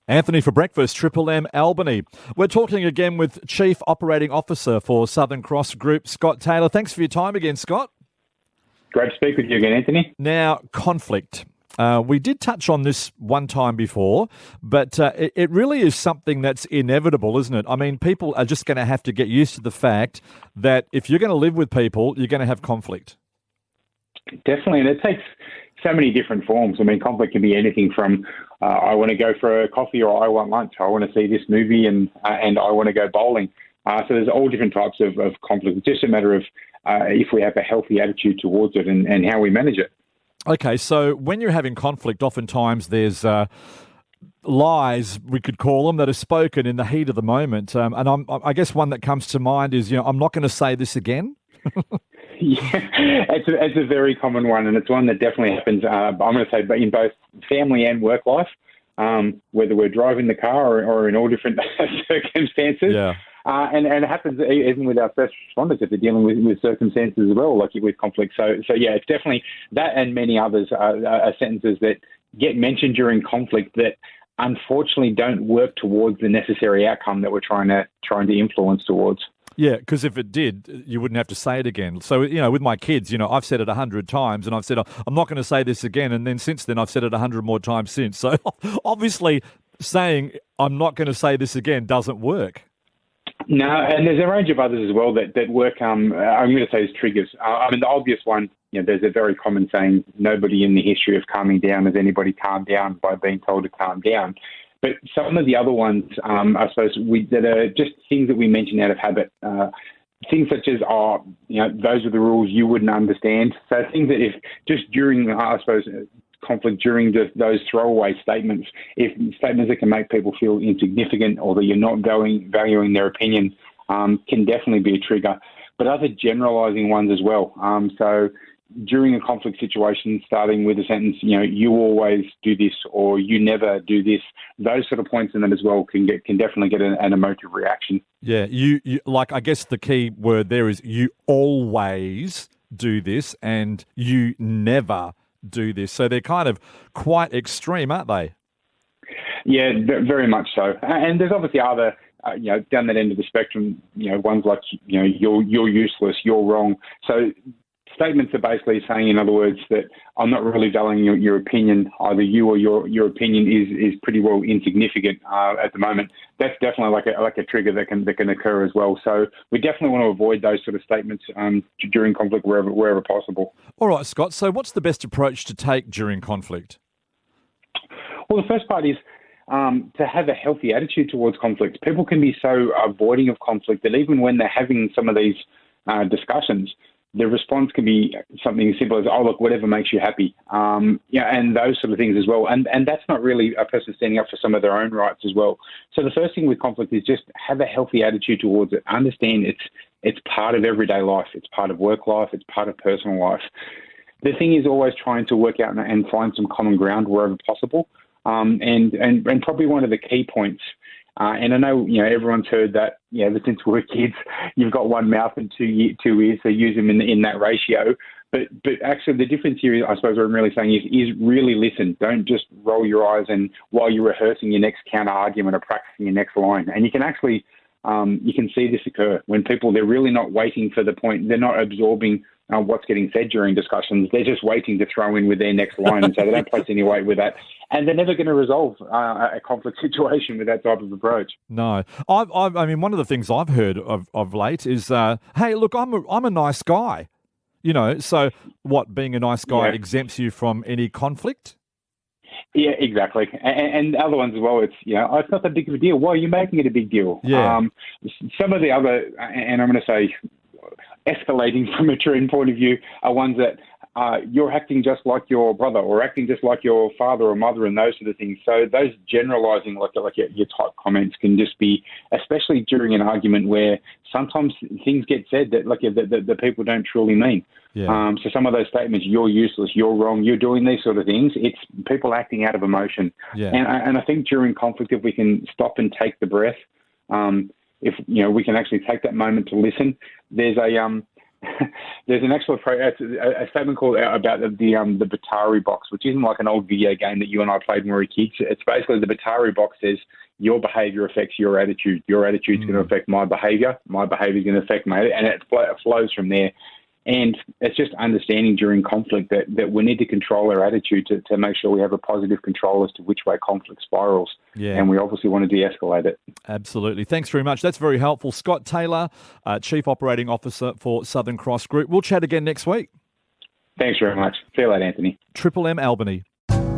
Anthony for breakfast, Triple M Albany. We're talking again with Chief Operating Officer for Southern Cross Group, Scott Taylor. Thanks for your time again, Scott. Great to speak with you again, Anthony. Now, conflict. We did touch on this one time before, but it really is something that's inevitable, isn't it? I mean, people are just going to have to get used to the fact that if you're going to live with people, you're going to have conflict. Definitely, and it takes so many different forms. I mean, conflict can be anything from I want to go for a coffee or I want lunch. I want to see this movie and I want to go bowling. So there's all different types of conflict. It's just a matter of if we have a healthy attitude towards it and how we manage it. Okay, so when you're having conflict, oftentimes there's lies, we could call them, that are spoken in the heat of the moment. And I guess one that comes to mind is, I'm not going to say this again. Yeah, it's a very common one, and it's one that definitely happens, I'm going to say, in both family and work life, whether we're driving the car or in all different circumstances. Yeah. And it happens even with our first responders if they're dealing with circumstances as well, like with conflict. So yeah, it's definitely that and many others are sentences that get mentioned during conflict that unfortunately don't work towards the necessary outcome that we're trying to influence towards. Yeah, because if it did, you wouldn't have to say it again. So, with my kids, I've said it 100 times and I've said, I'm not going to say this again. And then since then, I've said it 100 more times since. So obviously saying I'm not going to say this again doesn't work. No, and there's a range of others as well that work, I'm going to say as triggers. The obvious one, there's a very common saying, nobody in the history of calming down has anybody calmed down by being told to calm down. But some of the other ones, I suppose, that are just things that we mention out of habit. Things such as, those are the rules you wouldn't understand. So things that if just during, I suppose, conflict during those throwaway statements, if statements that can make people feel insignificant or that you're not valuing their opinion, can definitely be a trigger. But other generalising ones as well. So during a conflict situation, starting with a sentence, you always do this or you never do this, those sort of points in them as well can definitely get an emotive reaction. Yeah, you I guess the key word there is you always do this and you never do this. So they're kind of quite extreme, aren't they? Yeah, very much so. And there's obviously other, down that end of the spectrum, ones like, you're useless, you're wrong. So statements are basically saying, in other words, that I'm not really valuing your opinion. Either you or your opinion is pretty well insignificant at the moment. That's definitely like a trigger that can occur as well. So we definitely want to avoid those sort of statements during conflict wherever possible. All right, Scott. So what's the best approach to take during conflict? Well, the first part is to have a healthy attitude towards conflict. People can be so avoiding of conflict that even when they're having some of these discussions, the response can be something as simple as, oh, look, whatever makes you happy. And those sort of things as well. And that's not really a person standing up for some of their own rights as well. So the first thing with conflict is just have a healthy attitude towards it. Understand it's part of everyday life. It's part of work life. It's part of personal life. The thing is always trying to work out and find some common ground wherever possible. And probably one of the key points, and I know, everyone's heard that, ever since we were kids, you've got one mouth and two ears, so use them in that ratio. But actually the difference here, I suppose what I'm really saying is really listen. Don't just roll your eyes and while you're rehearsing your next counter argument or practicing your next line. And you can actually, you can see this occur when people, they're really not waiting for the point. They're not absorbing what's getting said during discussions. They're just waiting to throw in with their next line. And so they don't place any weight with that. And they're never going to resolve a conflict situation with that type of approach. No. I mean, one of the things I've heard of late is, hey, look, I'm a nice guy. So what, being a nice guy exempts you from any conflict? Yeah, exactly. And other ones as well, it's, it's not that big of a deal. Why are you making it a big deal? Yeah. Some of the other, and I'm going to say, escalating from a trend point of view, are ones that you're acting just like your brother or acting just like your father or mother and those sort of things. So those generalising, like your type comments can just be, especially during an argument where sometimes things get said that the people don't truly mean. Yeah. So some of those statements, you're useless, you're wrong, you're doing these sort of things, it's people acting out of emotion. Yeah. And I think during conflict, if we can stop and take the breath, if we can actually take that moment to listen, there's There's an excellent a statement called about the Batari box, which isn't like an old video game that you and I played when we were kids. It's basically the Batari box says your behaviour affects your attitude. Your attitude's going to affect my behaviour. My behaviour is going to affect my, and it flows from there. And it's just understanding during conflict that we need to control our attitude to make sure we have a positive control as to which way conflict spirals. Yeah. And we obviously want to de-escalate it. Absolutely. Thanks very much. That's very helpful. Scott Taylor, Chief Operating Officer for Southern Cross Group. We'll chat again next week. Thanks very much. See you later, Anthony. Triple M Albany.